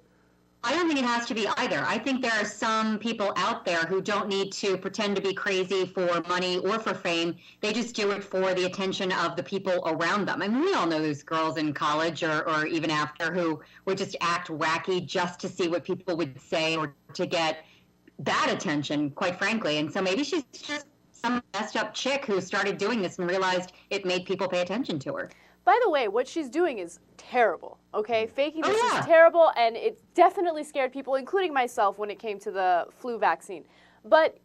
I don't think it has to be either. I think there are some people out there who don't need to pretend to be crazy for money or for fame. They just do it for the attention of the people around them. I mean, we all know those girls in college or even after who would just act wacky just to see what people would say or to get that attention, quite frankly. And so maybe she's just some messed up chick who started doing this and realized it made people pay attention to her. By the way, what she's doing is terrible, okay? Faking this is terrible, and it definitely scared people, including myself, when it came to the flu vaccine. But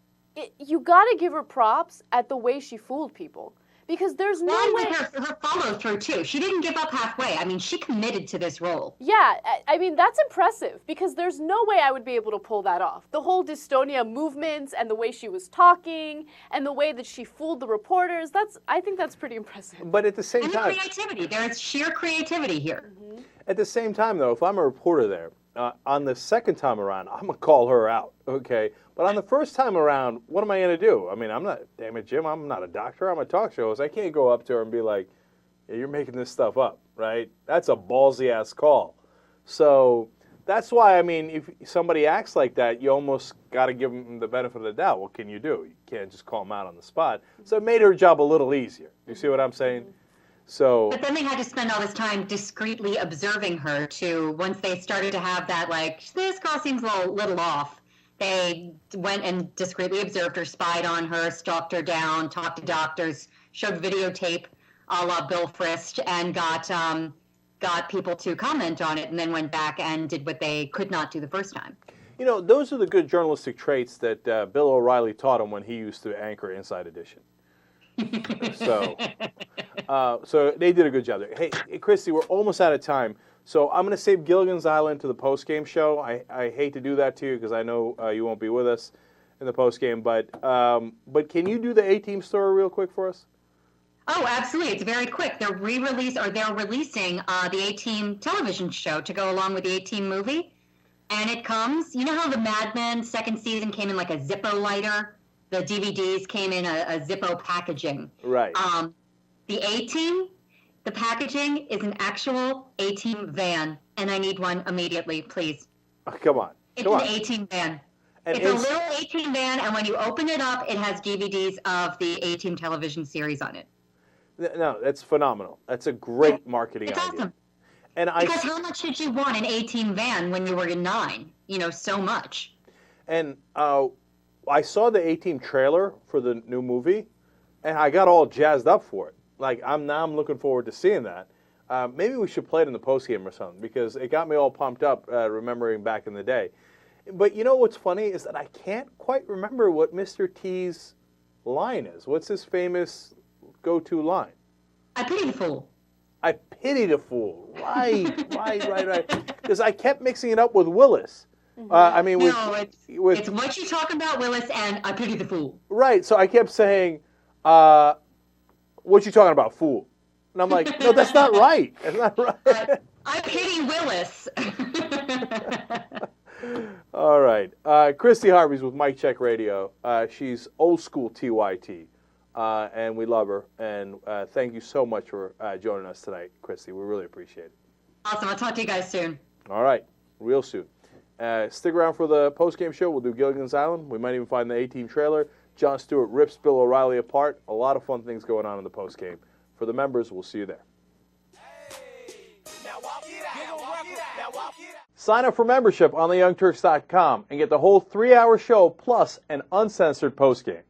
you got to give her props at the way she fooled people. Because there's no way... Her follow-through, too. She didn't give up halfway. I mean, she committed to this role. Yeah, I mean, that's impressive, because there's no way I would be able to pull that off. The whole dystonia movements and the way she was talking and the way that she fooled the reporters, I think that's pretty impressive. But at the same time... And creativity. There's sheer creativity here. Mm-hmm. At the same time, though, if I'm a reporter there, on the second time around, I'm going to call her out, okay? But on the first time around, what am I going to do? I mean, damn it, Jim, I'm not a doctor. I'm a talk show host. I can't go up to her and be like, yeah, you're making this stuff up, right? That's a ballsy-ass call. So that's why, I mean, if somebody acts like that, you almost got to give them the benefit of the doubt. What can you do? You can't just call them out on the spot. So it made her job a little easier. You see what I'm saying? So, but then they had to spend all this time discreetly observing her, too. Once they started to have that, like, this girl seems a little off, they went and discreetly observed her, spied on her, stalked her down, talked to doctors, showed videotape a la Bill Frist, and got people to comment on it, and then went back and did what they could not do the first time. You know, those are the good journalistic traits that Bill O'Reilly taught him when he used to anchor Inside Edition. So they did a good job there. Hey, Christy, we're almost out of time. So I'm going to save Gilligan's Island to the post-game show. I hate to do that to you because I know you won't be with us in the post-game. But can you do the A-Team story real quick for us? Oh, absolutely. It's very quick. They're releasing the A-Team television show to go along with the A-Team movie. And it comes, you know how the Mad Men second season came in like a Zippo lighter? the DVDs came in a Zippo packaging. Right. The A-Team, the packaging is an actual A-Team van, and I need one immediately, please. Oh, come on. It's an A-Team van. And it's a little A-Team van, and when you open it up, it has DVDs of the A-Team television series on it. No, that's phenomenal. That's a great marketing It's idea. awesome. And Because how much did you want an A-Team van when you were 9? You know, so much. And I saw the A-Team trailer for the new movie, and I got all jazzed up for it. Like, I'm looking forward to seeing that. Maybe we should play it in the postgame or something, because it got me all pumped up, remembering back in the day. But you know what's funny is that I can't quite remember what Mr. T's line is. What's his famous go-to line? I pity the fool. I pity the fool. Right. Because I kept mixing it up with Willis. I mean, it's what you talking about, Willis, and I pity the fool. Right. So I kept saying, "What you talking about, fool?" And I'm like, "No, that's not right. That's not right." I pity Willis. All right. Christy Harvey's with Mike Check Radio. She's old school TYT, and we love her. And thank you so much for joining us tonight, Christy. We really appreciate it. Awesome. I'll talk to you guys soon. All right. Real soon. Stick around for the post-game show. We'll do Gilligan's Island. We might even find the A-Team trailer. Jon Stewart rips Bill O'Reilly apart. A lot of fun things going on in the post-game. For the members, we'll see you there. Sign up for membership on theyoungturks.com and get the whole 3-hour show plus an uncensored post-game.